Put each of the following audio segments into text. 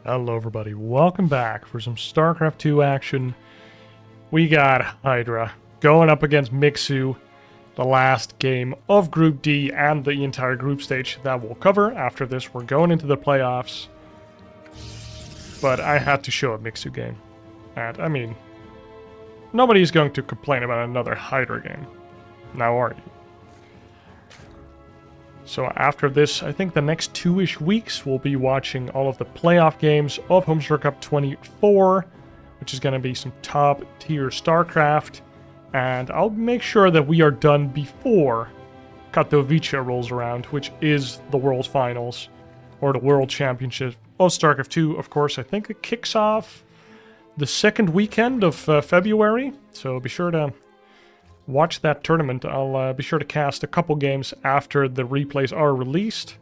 Hello everybody, welcome back for some StarCraft 2 action. We got HiGhDrA going up against Mixu, the last game of Group D and the entire group stage that we'll cover. After this, we're going into the playoffs. But I had to show a Mixu game. And, I mean, nobody's going to complain about another HiGhDrA game. Now are you? So after this, I think the next 2-ish weeks, we'll be watching all of the playoff games of Homestory Cup 24, which is going to be some top-tier StarCraft, and I'll make sure that we are done before Katowice rolls around, which is the World's Finals, or the World Championship of StarCraft 2, of course. I think it kicks off the second weekend of February, so be sure to watch that tournament. I'll be sure to cast a couple games after the replays are released.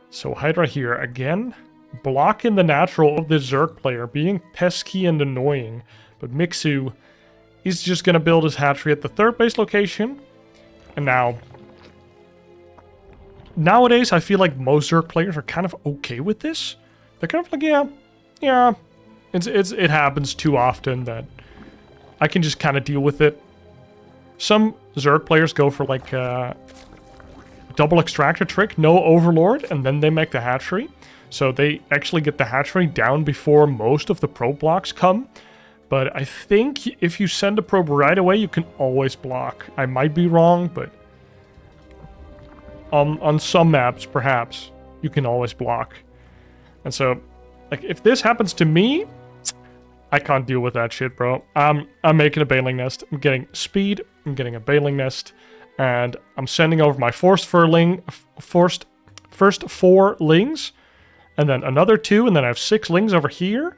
So HiGhDrA here again, blocking the natural of the Zerg player, being pesky and annoying. But Mixu is just going to build his hatchery at the third base location. And nowadays I feel like most Zerg players are kind of okay with this. They're kind of like, yeah, it happens too often that I can just kind of deal with it. Some Zerg players go for like double extractor trick, no overlord, and then they make the hatchery. So they actually get the hatchery down before most of the probe blocks come. But I think if you send a probe right away, you can always block. I might be wrong, but on some maps, perhaps, you can always block. And so, like, if this happens to me, I can't deal with that shit, bro. I'm making a baling nest. I'm getting speed. I'm getting a baling nest. And I'm sending over my first 4 lings. And then another 2. And then I have 6 lings over here.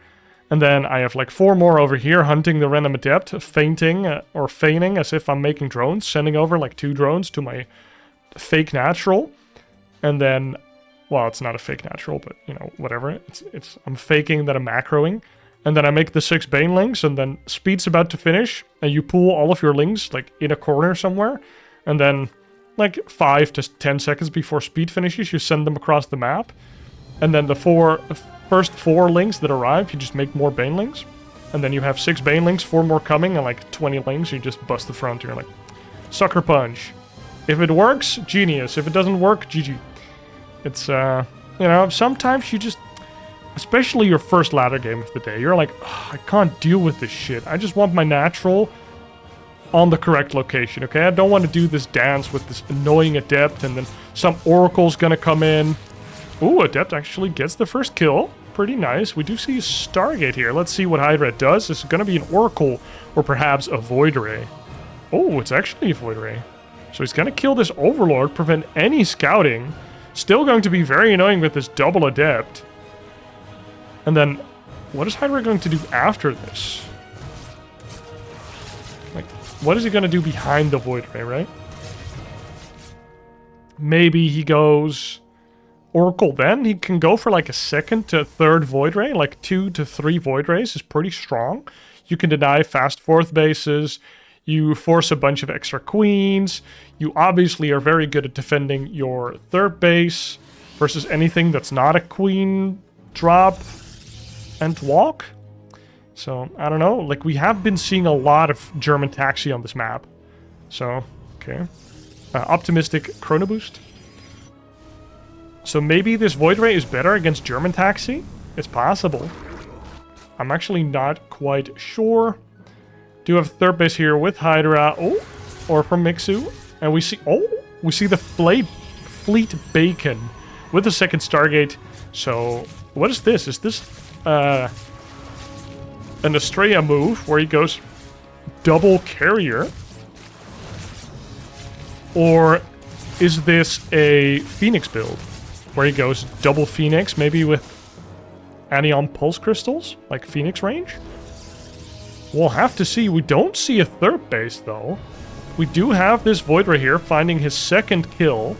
And then I have like 4 more over here hunting the random adept. Fainting or feigning as if I'm making drones. Sending over like 2 drones to my fake natural. And then, well, it's not a fake natural, but you know, whatever. I'm faking that I'm macroing. And then I make the 6 banelings, and then speed's about to finish, and you pool all of your lings, like, in a corner somewhere, and then, like, 5 to 10 seconds before speed finishes, you send them across the map, and then the first 4 lings that arrive, you just make more banelings, and then you have 6 banelings, 4 more coming, and, like, 20 lings, you just bust the front, and you're like, sucker punch. If it works, genius. If it doesn't work, GG. It's, you know, sometimes you just... Especially your first ladder game of the day. You're like, I can't deal with this shit. I just want my natural on the correct location, okay? I don't want to do this dance with this annoying adept and then some oracle's gonna come in. Ooh, adept actually gets the first kill. Pretty nice. We do see a Stargate here. Let's see what HiGhDrA does. This is gonna be an oracle or perhaps a void ray. Oh, it's actually a void ray. So he's gonna kill this overlord, prevent any scouting. Still going to be very annoying with this double adept. And then, what is HiGhDrA going to do after this? Like, what is he going to do behind the Void Ray, right? Maybe he goes Oracle then? He can go for like a 2nd to 3rd Void Ray. Like 2 to 3 Void Rays is pretty strong. You can deny fast 4th bases. You force a bunch of extra queens. You obviously are very good at defending your 3rd base versus anything that's not a queen drop and walk. So, I don't know. Like, we have been seeing a lot of German taxi on this map. So, okay. Optimistic chrono boost. So maybe this Void Ray is better against German taxi? It's possible. I'm actually not quite sure. Do have 3rd base here with HiGhDrA. Oh, or from Mixu. And we see, we see the Fleet Bacon with the 2nd Stargate. So, what is this? Is this an Estrella move where he goes double carrier? Or is this a Phoenix build where he goes double Phoenix, maybe with Anion Pulse Crystals, like Phoenix range? We'll have to see. We don't see a 3rd base though. We do have this Void right here finding his 2nd kill,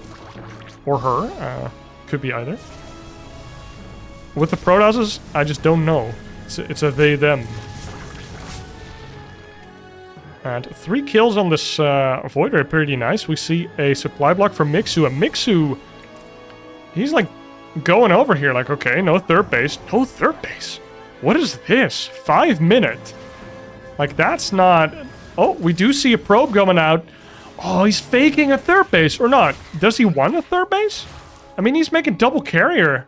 or her, could be either. With the Protosses, I just don't know. It's a they, them. And 3 kills on this Void Ray, pretty nice. We see a supply block from Mixu. And Mixu, he's like going over here like, okay, no third base. No third base. What is this? 5 minute. Like, that's not... Oh, we do see a probe coming out. Oh, he's faking a third base, or not. Does he want a third base? I mean, he's making double carrier.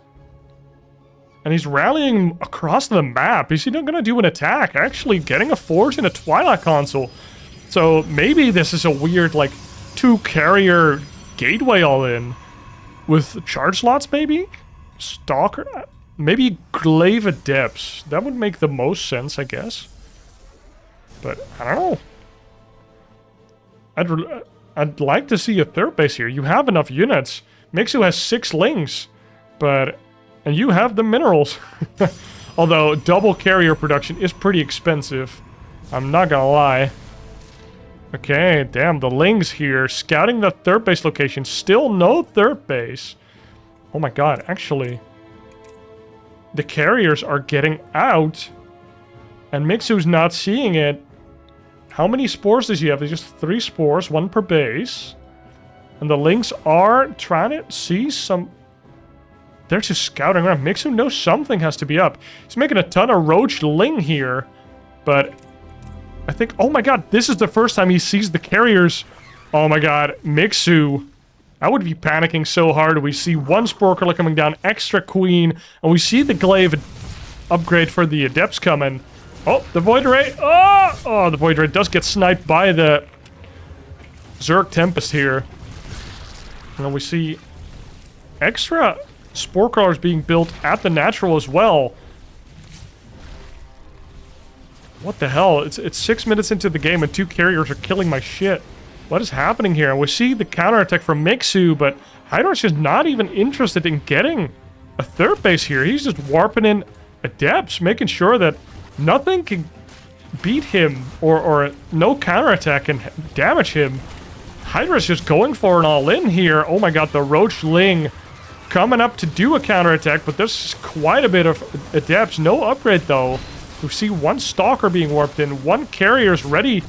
And he's rallying across the map. Is he not going to do an attack? Actually getting a Forge and a Twilight Console. So maybe this is a weird, like, 2-carrier gateway all-in. With charge slots, maybe? Stalker? Maybe Glaive Adepts. That would make the most sense, I guess. But, I don't know. I'd like to see a third base here. You have enough units. Mixu has 6 lings. But... And you have the minerals. Although, double carrier production is pretty expensive. I'm not gonna lie. Okay, damn, the lings here. Scouting the third base location. Still no third base. Oh my god, actually. The carriers are getting out. And Mixu's not seeing it. How many spores does he have? There's just 3 spores, 1 per base. And the lings are trying to see some... They're just scouting around. Mixu knows something has to be up. He's making a ton of roach ling here. But I think... Oh my god, this is the first time he sees the carriers. Oh my god, Mixu. I would be panicking so hard. We see 1 Spore Crawler coming down, extra Queen. And we see the Glaive upgrade for the Adepts coming. Oh, the Void Ray. Oh, the Void Ray does get sniped by the Zerg Tempest here. And we see extra... Spore Crawlers being built at the natural as well. What the hell? It's 6 minutes into the game and 2 carriers are killing my shit. What is happening here? We see the counterattack from Mixu, but HiGhDrA's just not even interested in getting a third base here. He's just warping in Adepts, making sure that nothing can beat him or no counterattack can damage him. HiGhDrA's just going for an all-in here. Oh my god, the Roach Ling coming up to do a counterattack, but there's quite a bit of Adepts. No upgrade, though. We see 1 Stalker being warped in. 1 Carrier's ready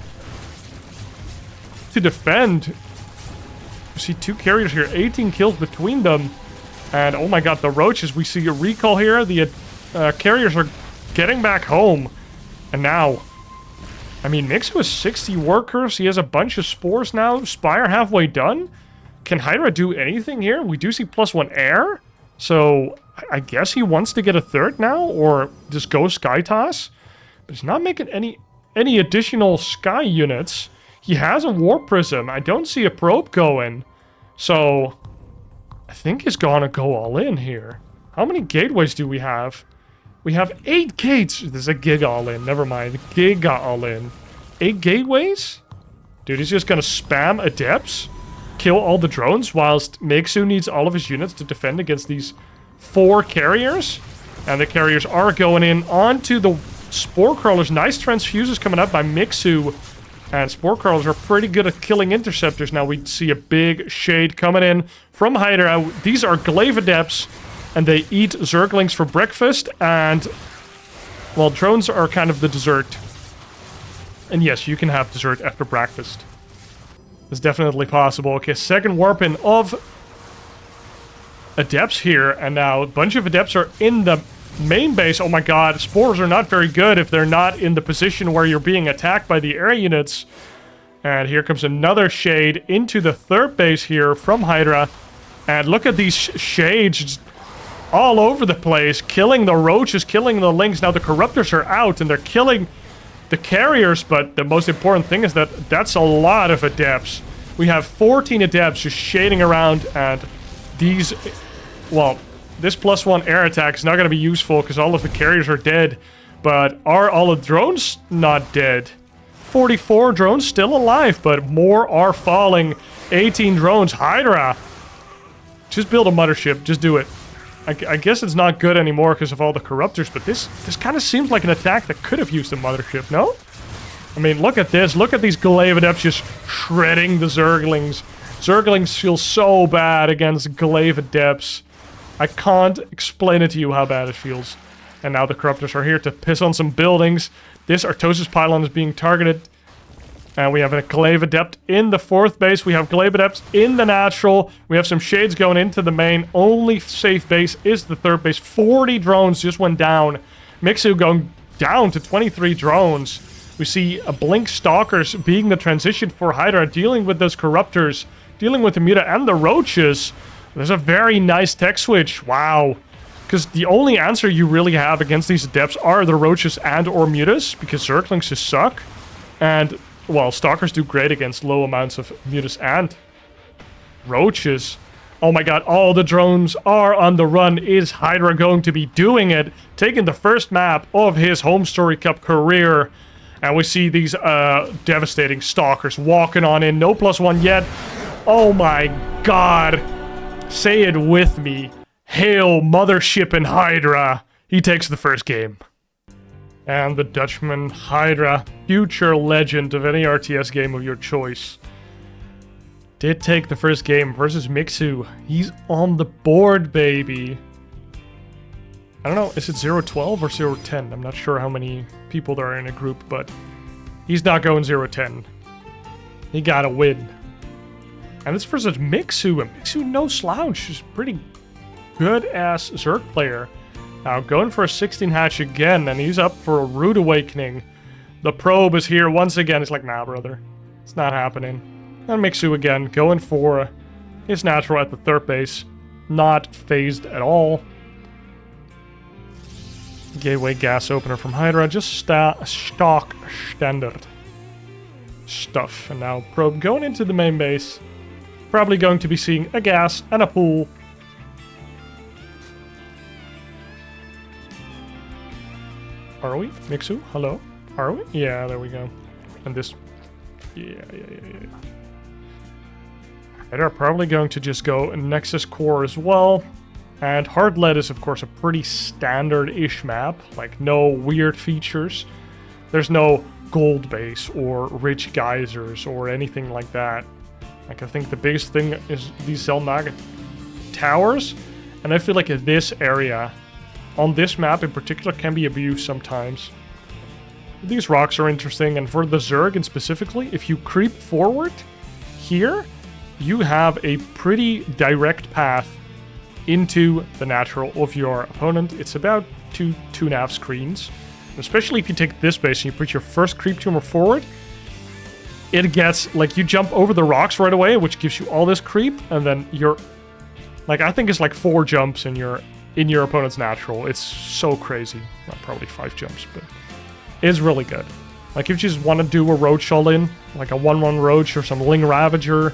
to defend. We see 2 Carriers here. 18 kills between them. And, oh my god, the Roaches. We see a recall here. The Carriers are getting back home. And now... I mean, Mixu has 60 workers. He has a bunch of spores now. Spire halfway done. Can HiGhDrA do anything here? We do see +1 air. So, I guess he wants to get a third now, or just go Sky Toss. But he's not making any additional Sky units. He has a War Prism. I don't see a probe going. So, I think he's gonna go all in here. How many gateways do we have? We have 8 gates. There's a Giga all in. Never mind. Giga all in. 8 gateways? Dude, he's just gonna spam Adepts. Kill all the drones whilst Mixu needs all of his units to defend against these 4 carriers. And the carriers are going in onto the Spore Crawlers. Nice transfuses coming up by Mixu. And Spore Crawlers are pretty good at killing interceptors. Now we see a big shade coming in from HiGhDrA. These are Glaive Adepts. And they eat Zerglings for breakfast. And, well, drones are kind of the dessert. And yes, you can have dessert after breakfast. It's definitely possible. Okay, second warping of Adepts here, and now a bunch of Adepts are in the main base. Oh my god, spores are not very good if they're not in the position where you're being attacked by the air units. And here comes another shade into the third base here from HiGhDrA. And look at these shades all over the place, killing the roaches, killing the lings. Now the corruptors are out and they're killing the carriers, but the most important thing is that that's a lot of Adepts. We have 14 Adepts just shading around, and these... Well, this +1 air attack is not going to be useful because all of the carriers are dead. But are all of the drones not dead? 44 drones still alive, but more are falling. 18 drones. HiGhDrA! Just build a mothership. Just do it. I guess it's not good anymore because of all the corruptors, but this kind of seems like an attack that could have used a mothership, no? I mean, look at this. Look at these Glaive Adepts just shredding the Zerglings. Zerglings feel so bad against Glaive Adepts. I can't explain it to you how bad it feels. And now the corruptors are here to piss on some buildings. This Artosis pylon is being targeted. And we have a Glaive Adept in the 4th base. We have Glaive Adepts in the natural. We have some Shades going into the main. Only safe base is the 3rd base. 40 drones just went down. Mixu going down to 23 drones. We see a Blink Stalkers being the transition for HiGhDrA, dealing with those Corruptors, dealing with the Muta and the Roaches. There's a very nice tech switch. Wow. Because the only answer you really have against these Adepts are the Roaches and or Mutas, because Zerglings just suck. And, well, Stalkers do great against low amounts of Mutas and Roaches. Oh my god, all the drones are on the run. Is HiGhDrA going to be doing it? Taking the first map of his Homestory Cup career. And we see these devastating Stalkers walking on in. No +1 yet. Oh my god. Say it with me. Hail Mothership and HiGhDrA. He takes the first game. And the Dutchman HiGhDrA, future legend of any RTS game of your choice, did take the first game versus Mixu. He's on the board, baby. I don't know, is it 0-12 or 0-10? I'm not sure how many people there are in a group, but he's not going 0-10. He got a win. And it's versus Mixu, and Mixu no slouch. He's pretty good-ass Zerg player. Now going for a 16 hatch again, and he's up for a rude awakening. The probe is here once again. It's like, nah, brother. It's not happening. And Mixu again, going for his natural at the 3rd base. Not phased at all. Gateway gas opener from HiGhDrA, just stock standard stuff. And now probe going into the main base. Probably going to be seeing a gas and a pool. Are we? Mixu? Hello? Are we? Yeah, there we go. And this... Yeah. They're probably going to just go Nexus Core as well. And Hard Lead is, of course, a pretty standard-ish map. Like, no weird features. There's no gold base or rich geysers or anything like that. Like, I think the biggest thing is these Zelnaga towers. And I feel like this area, on this map in particular, can be abused sometimes. These rocks are interesting, and for the Zerg and specifically, if you creep forward here, you have a pretty direct path into the natural of your opponent. It's about 2.5 screens. Especially if you take this base and you put your first creep tumor forward, it gets, like, you jump over the rocks right away, which gives you all this creep, and then you're, like, I think it's like 4 jumps in your opponent's natural. It's so crazy. Well, probably 5 jumps, but it's really good. Like, if you just want to do a Roach all-in, like a 1-1 Roach or some Ling Ravager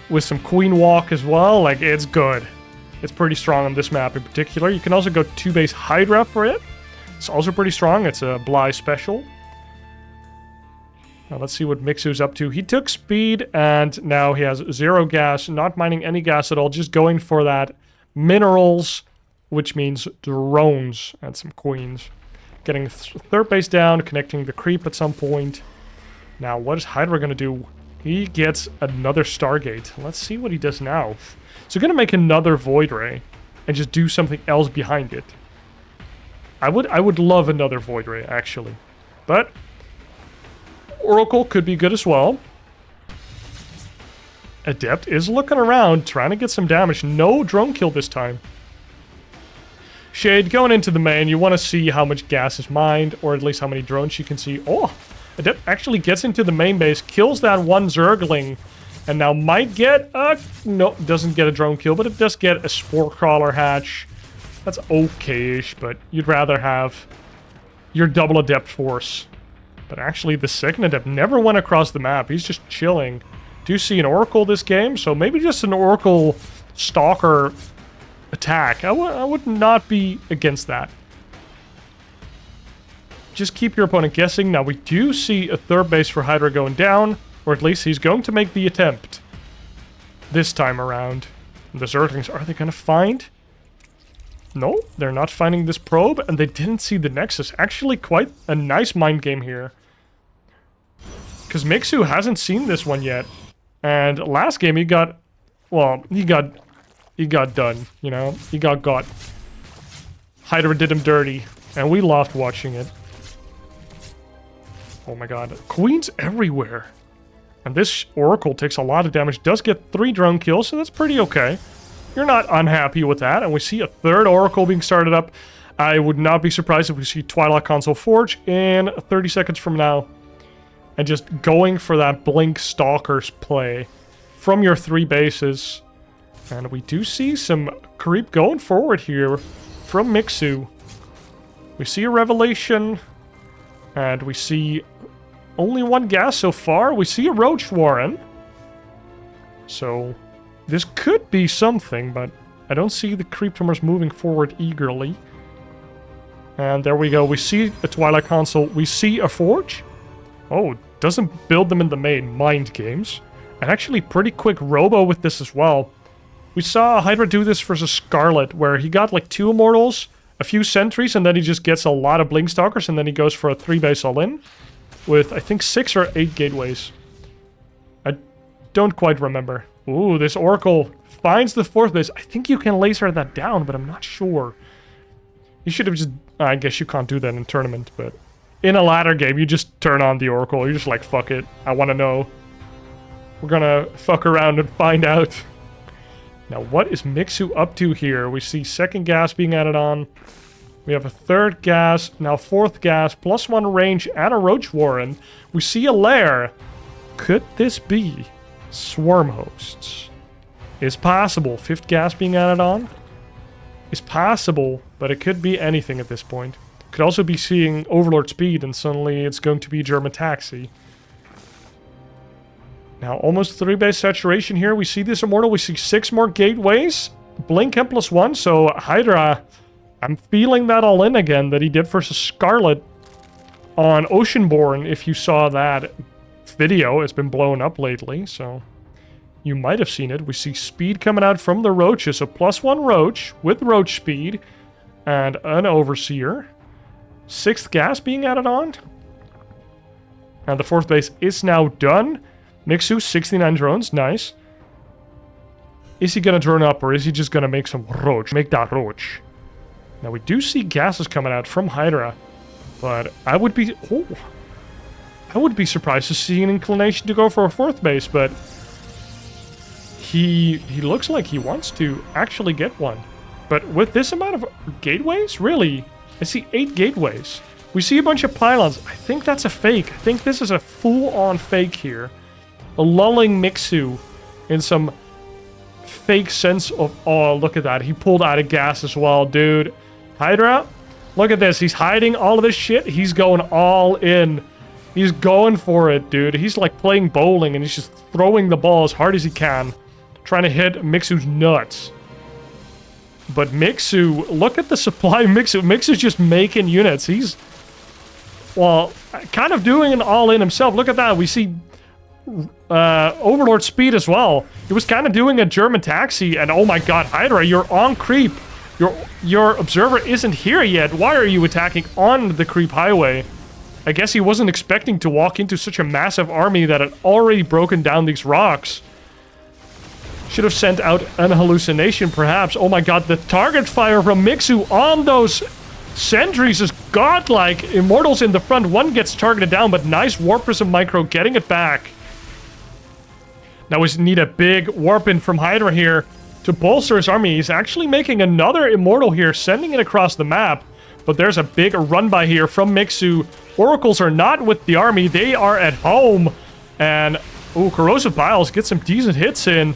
with some Queen Walk as well, like, it's good. It's pretty strong on this map in particular. You can also go 2-base HiGhDrA for it. It's also pretty strong. It's a Bly special. Now let's see what Mixu's up to. He took speed, and now he has 0 gas, not mining any gas at all, just going for that minerals, which means drones and some queens. Getting 3rd base down, connecting the creep at some point. Now, what is HiGhDrA going to do? He gets another Stargate. Let's see what he does now. So going to make another Void Ray and just do something else behind it. I would love another Void Ray, actually. But Oracle could be good as well. Adept is looking around, trying to get some damage. No drone kill this time. Shade going into the main. You want to see how much gas is mined, or at least how many drones you can see. Oh, Adept actually gets into the main base, kills that one Zergling, and now might get a... No, doesn't get a drone kill, but it does get a Spore Crawler hatch. That's okay-ish, but you'd rather have your double Adept force. But actually, the second Adept never went across the map. He's just chilling. Do see an Oracle this game, so maybe just an Oracle Stalker attack. I would not be against that. Just keep your opponent guessing. Now, we do see a 3rd base for HiGhDrA going down, or at least he's going to make the attempt this time around. And the Zerglings, are they going to find? No, they're not finding this probe, and they didn't see the Nexus. Actually, quite a nice mind game here. Because Mixu hasn't seen this one yet. And last game he got... Well, he got done, you know? He got. HiGhDrA did him dirty, and we loved watching it. Oh my god. Queens everywhere. And this Oracle takes a lot of damage, does get 3 drone kills, so that's pretty okay. You're not unhappy with that. And we see a third Oracle being started up. I would not be surprised if we see Twilight Console Forge in 30 seconds from now. And just going for that Blink Stalkers play from your 3 bases. And we do see some creep going forward here from Mixu. We see a Revelation. And we see only 1 gas so far. We see a Roach Warren. So this could be something, but I don't see the creep tumors moving forward eagerly. And there we go. We see a Twilight Console. We see a Forge. Oh, doesn't build them in the main. Mind games. And actually pretty quick Robo with this as well. We saw HiGhDrA do this versus Scarlet, where he got like 2 Immortals, a few Sentries, and then he just gets a lot of Blink Stalkers, and then he goes for a 3-base all-in with, I think, 6 or 8 gateways. I don't quite remember. Ooh, this Oracle finds the 4th base. I think you can laser that down, but I'm not sure. You should have just... I guess you can't do that in tournament, but... in a ladder game, you just turn on the Oracle. You're just like, fuck it. I want to know. We're gonna fuck around and find out. Now, what is Mixu up to here? We see 2nd gas being added on. We have a 3rd gas, now 4th gas, +1 range, and a Roach Warren. We see a lair. Could this be Swarm Hosts? Is possible. 5th gas being added on? Is possible, but it could be anything at this point. Could also be seeing Overlord Speed, and suddenly it's going to be German Taxi. Now, almost 3-base saturation here. We see this Immortal. We see 6 more gateways. Blink M +1. So, HiGhDrA, I'm feeling that all in again that he did versus Scarlet on Oceanborn. If you saw that video, it's been blown up lately. So, you might have seen it. We see speed coming out from the Roaches. So, +1 Roach with Roach Speed and an Overseer. 6th gas being added on. And the 4th base is now done. Mixu, 69 drones. Nice. Is he going to drone up, or is he just going to make some Roach? Make that Roach. Now, we do see gases coming out from HiGhDrA. But I would be... oh, I would be surprised to see an inclination to go for a 4th base, but... He looks like he wants to actually get one. But with this amount of gateways? Really? I see 8 gateways. We see a bunch of pylons. I think that's a fake. I think this is a full-on fake here. A lulling Mixu in some fake sense of... oh, look at that. He pulled out of gas as well, dude. HiGhDrA, look at this. He's hiding all of this shit. He's going all in. He's going for it, dude. He's like playing bowling, and he's just throwing the ball as hard as he can. Trying to hit Mixu's nuts. But Mixu, look at the supply of Mixu. Mixu's just making units. He's, well, kind of doing an all-in himself. Look at that. We see Overlord Speed as well. He was kind of doing a German Taxi, and oh my god, HiGhDrA, you're on creep. Your observer isn't here yet. Why are you attacking on the creep highway? I guess he wasn't expecting to walk into such a massive army that had already broken down these rocks. Should have sent out an hallucination, perhaps. Oh my god, the target fire from Mixu on those sentries is godlike. Immortals in the front. One gets targeted down, but nice Warp Prism Micro getting it back. Now we need a big warp-in from HiGhDrA here to bolster his army. He's actually making another Immortal here, sending it across the map. But there's a big run-by here from Mixu. Oracles are not with the army. They are at home. And, ooh, Corrosive Biles gets some decent hits in.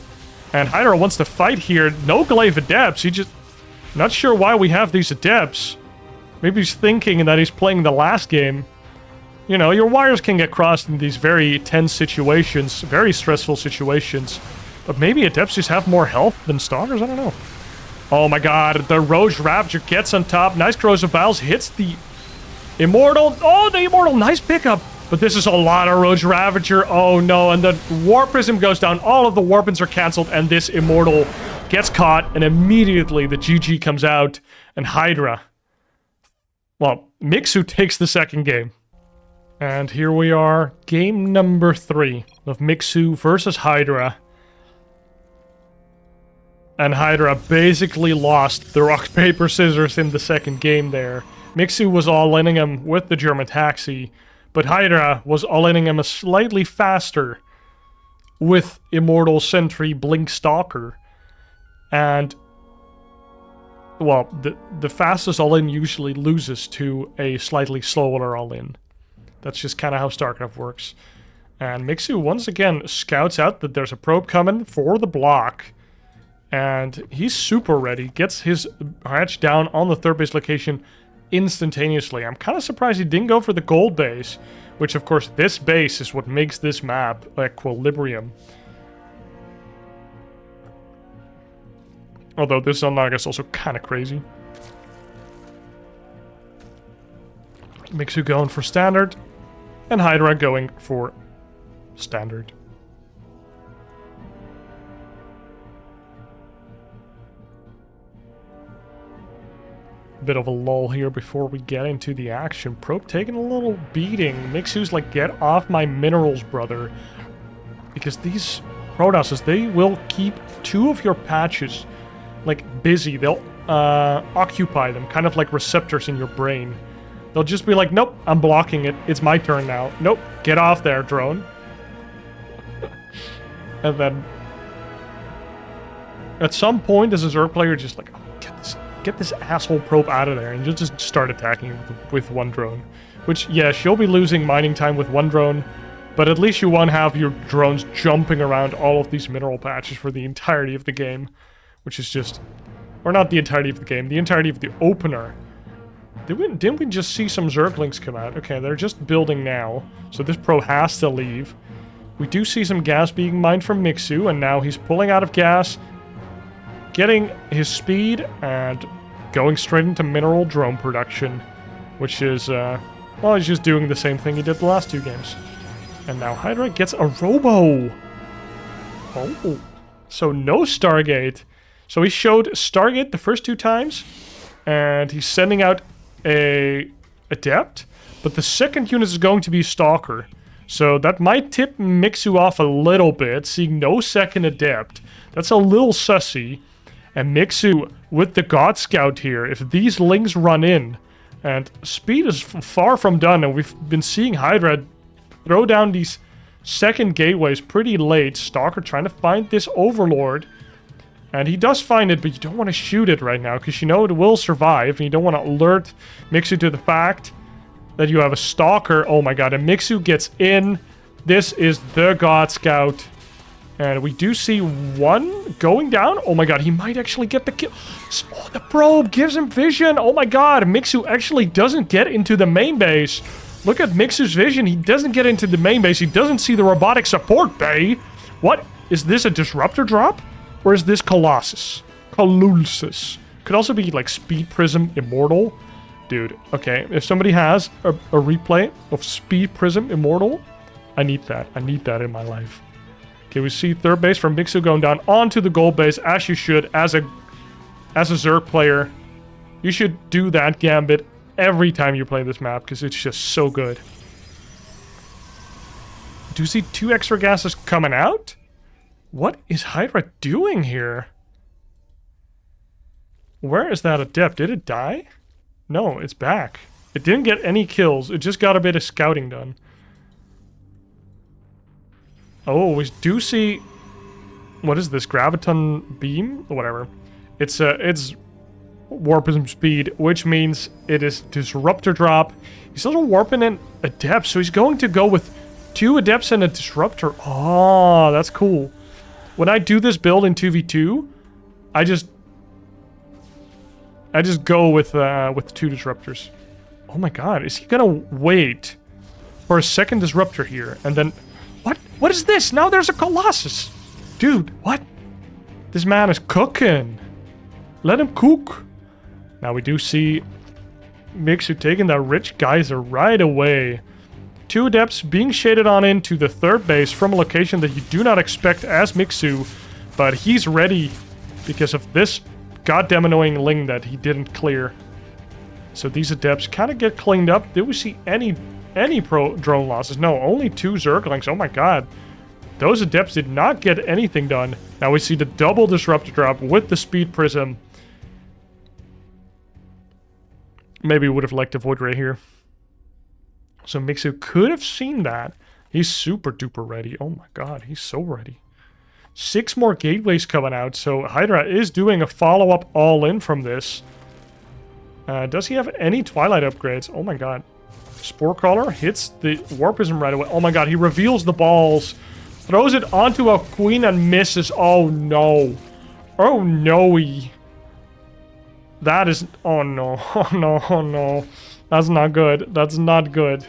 And HiGhDrA wants to fight here. No Glaive Adepts. He just... not sure why we have these Adepts. Maybe he's thinking that he's playing the last game. You know, your wires can get crossed in these very tense situations. Very stressful situations. But maybe Adepts just have more health than Stalkers? I don't know. Oh my god. The Roach Ravager gets on top. Nice Corrosive Biles. Hits the Immortal. Oh, the Immortal. Nice pickup. But this is a lot of Roach Ravager. Oh no, and the Warp Prism goes down. All of the Warpins are cancelled, and this Immortal gets caught, and immediately the GG comes out, and HiGhDrA... well, Mixu takes the 2nd game. And here we are, game number 3 of Mixu versus HiGhDrA. And HiGhDrA basically lost the rock, paper, scissors in the 2nd game there. Mixu was all-inning him with the German Taxi, but HiGhDrA was all-inning him a slightly faster with Immortal Sentry Blink Stalker. And, well, the fastest all-in usually loses to a slightly slower all-in. That's just kind of how StarCraft works. And Mixu once again scouts out that there's a probe coming for the block. And he's super ready. Gets his hatch down on the third base location instantaneously. I'm kind of surprised he didn't go for the gold base. Which, of course, this base is what makes this map equilibrium. Although this unlock is also kind of crazy. Mixu going for standard. And HiGhDrA going for standard. Bit of a lull here before we get into the action. Probe taking a little beating. Mixu's like, get off my minerals, brother. Because these Protosses, they will keep 2 of your patches like busy. They'll occupy them, kind of like receptors in your brain. They'll just be like, nope, I'm blocking it. It's my turn now. Nope, get off there, drone. And then at some point as a Zerg player, just like, oh, get this asshole probe out of there, and you'll just start attacking with one drone. Which, yeah, she'll be losing mining time with one drone, but at least you won't have your drones jumping around all of these mineral patches for the entirety of the game. Which is just... Or not the entirety of the game, the entirety of the opener. Didn't we just see some Zerglings come out? Okay, they're just building now, so this probe has to leave. We do see some gas being mined from Mixu, and now he's pulling out of gas, getting his speed, and going straight into mineral drone production, which is, well, he's just doing the same thing he did the last 2 games. And now HiGhDrA gets a Robo! Oh, so no Stargate. So he showed Stargate the first 2 times, and he's sending out a Adept, but the second unit is going to be Stalker. So that might tip Mixu off a little bit, seeing no second Adept. That's a little sussy. And Mixu with the God Scout here, if these Lings run in, and speed is far from done, and we've been seeing HiGhDrA throw down these second gateways pretty late. Stalker trying to find this Overlord. And he does find it, but you don't want to shoot it right now, because you know it will survive, and you don't want to alert Mixu to the fact that you have a Stalker. Oh my god, and Mixu gets in. This is the God Scout. And we do see one going down. Oh my god, he might actually get the kill. Oh, the probe gives him vision. Oh my god, Mixu actually doesn't get into the main base. Look at Mixu's vision. He doesn't get into the main base. He doesn't see the robotic support bay. What? Is this a disruptor drop? Or is this Colossus? Colossus. Could also be like Speed Prism Immortal. Dude, okay. If somebody has a replay of Speed Prism Immortal, I need that. I need that in my life. Okay, we see third base from Mixu going down onto the gold base, as you should, as a Zerg player. You should do that gambit every time you play this map, because it's just so good. Do you see 2 extra gases coming out? What is HiGhDrA doing here? Where is that Adept? Did it die? No, it's back. It didn't get any kills. It just got a bit of scouting done. Oh, we do see... What is this? Graviton Beam? Or whatever. It's Warpism Speed, which means it is Disruptor Drop. He's also warping in Adept, so he's going to go with 2 Adepts and a Disruptor. Oh, that's cool. When I do this build in 2v2, I just go with 2 Disruptors. Oh my god, is he gonna wait for a second Disruptor here and then... What? What is this? Now there's a Colossus! Dude, what? This man is cooking. Let him cook. Now we do see Mixu taking that Rich Geyser right away. 2 Adepts being shaded on into the third base from a location that you do not expect as Mixu, but he's ready because of this goddamn annoying Ling that he didn't clear. So these Adepts kind of get cleaned up. Did we see any pro drone losses? No, only 2 Zerglings. Oh my god. Those Adepts did not get anything done. Now we see the double Disruptor Drop with the Speed Prism. Maybe would have liked a Void Ray here. So Mixu could have seen that. He's super duper ready. Oh my god, he's so ready. 6 more gateways coming out, so HiGhDrA is doing a follow-up all-in from this. Does he have any Twilight upgrades? Oh my god. Spore Crawler hits the Warpism right away. Oh my god, he reveals the balls. Throws it onto a queen and misses. Oh no. Oh no. That is... Oh no. Oh no. Oh no. That's not good. That's not good.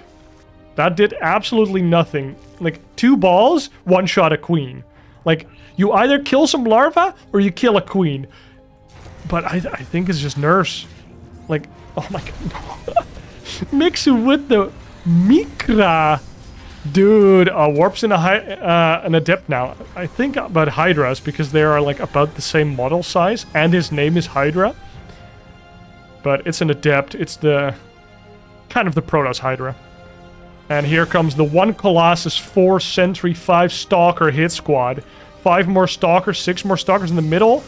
That did absolutely nothing. Like, 2 balls, 1 shot a queen. Like, you either kill some larvae or you kill a queen. But I think it's just nerfs. Like, oh my god. Mixu with the Mikra. Dude, Warp's in an Adept now. I think about HiGhDRA's because they are like about the same model size. And his name is HiGhDrA. But it's an Adept. It's the... kind of the Protoss HiGhDrA. And here comes the 1 Colossus, 4 Sentry, 5 Stalker hit squad. 5 more Stalkers, 6 more Stalkers in the middle.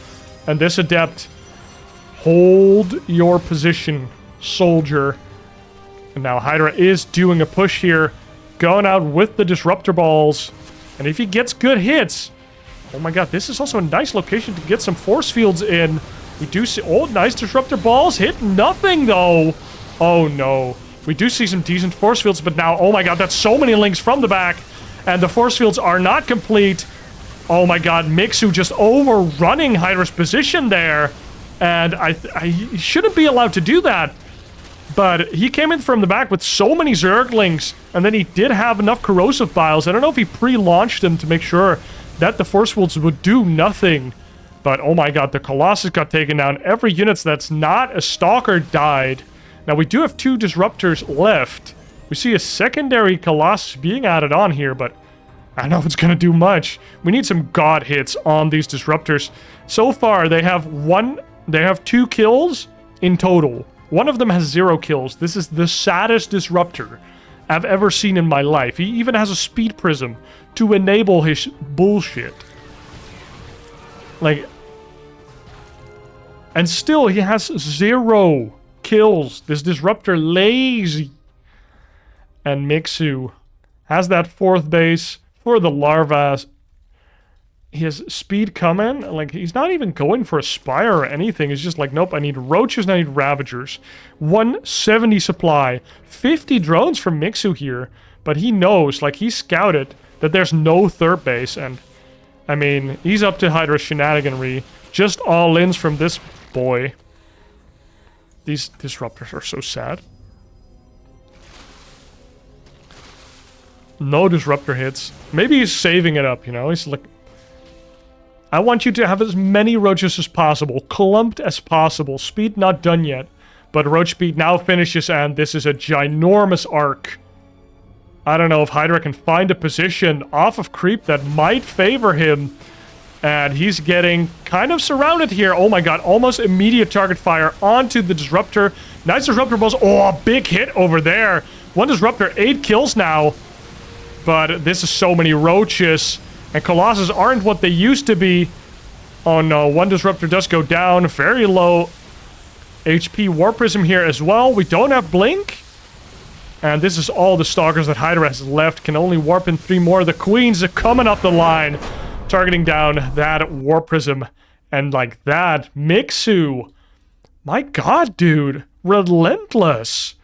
And this Adept. Hold your position, soldier. And now HiGhDrA is doing a push here. Going out with the Disruptor Balls. And if he gets good hits... Oh my god, this is also a nice location to get some force fields in. We do see... Oh, nice Disruptor Balls. Hit nothing, though. Oh, no. We do see some decent force fields, but now... Oh my god, that's so many links from the back. And the force fields are not complete. Oh my god, Mixu just overrunning HiGhDRA's position there. And he shouldn't be allowed to do that. But he came in from the back with so many Zerglings, and then he did have enough Corrosive Biles. I don't know if he pre-launched them to make sure that the force fields would do nothing. But oh my god, the Colossus got taken down. Every unit that's not a Stalker died. Now we do have 2 Disruptors left. We see a secondary Colossus being added on here, but I don't know if it's going to do much. We need some god hits on these Disruptors. So far, they have 2 kills in total. One of them has 0 kills. This is the saddest Disruptor I've ever seen in my life. He even has a Speed Prism to enable his bullshit. Like... And still, he has 0 kills. This Disruptor lazy. And Mixu has that 4th base for the larvas. He has speed coming. Like, he's not even going for a Spire or anything. He's just like, nope, I need Roaches and I need Ravagers. 170 supply. 50 drones from Mixu here. But he knows, like, he scouted that there's no 3rd base. And, I mean, he's up to HiGhDRA shenaniganry. Just all-ins from this boy. These Disruptors are so sad. No Disruptor hits. Maybe he's saving it up, you know? He's like... I want you to have as many Roaches as possible. Clumped as possible. Speed not done yet. But Roach speed now finishes, and this is a ginormous arc. I don't know if HiGhDRA can find a position off of creep that might favor him. And he's getting kind of surrounded here. Oh my god, almost immediate target fire onto the Disruptor. Nice Disruptor balls. Oh, a big hit over there. 1 Disruptor, 8 kills now. But this is so many Roaches. And Colossus aren't what they used to be. Oh no, 1 Disruptor does go down. Very low HP War Prism here as well. We don't have Blink. And this is all the Stalkers that HiGhDRA has left. Can only warp in 3 more. The Queens are coming up the line. Targeting down that War Prism. And like that, Mixu. My god, dude. Relentless.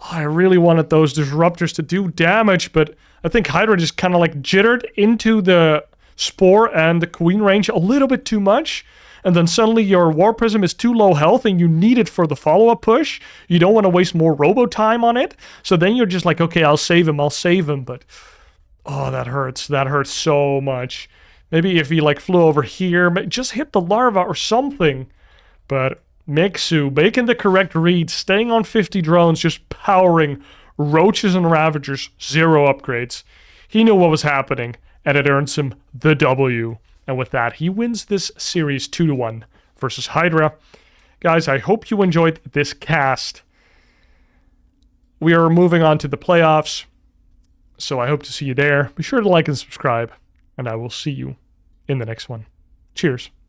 Oh, I really wanted those Disruptors to do damage, but I think HiGhDRA just kind of like jittered into the Spore and the Queen range a little bit too much. And then suddenly your War Prism is too low health and you need it for the follow-up push. You don't want to waste more robo time on it. So then you're just like, okay, I'll save him. But, oh, that hurts. That hurts so much. Maybe if he like flew over here, just hit the larva or something. But Mixu making the correct read, staying on 50 drones, just powering Roaches and Ravagers, 0 upgrades. He knew what was happening, and it earns him the W. And with that, he wins this series 2-1 versus HiGhDRA. Guys, I hope you enjoyed this cast. We are moving on to the playoffs, so I hope to see you there. Be sure to like and subscribe, and I will see you in the next one. Cheers.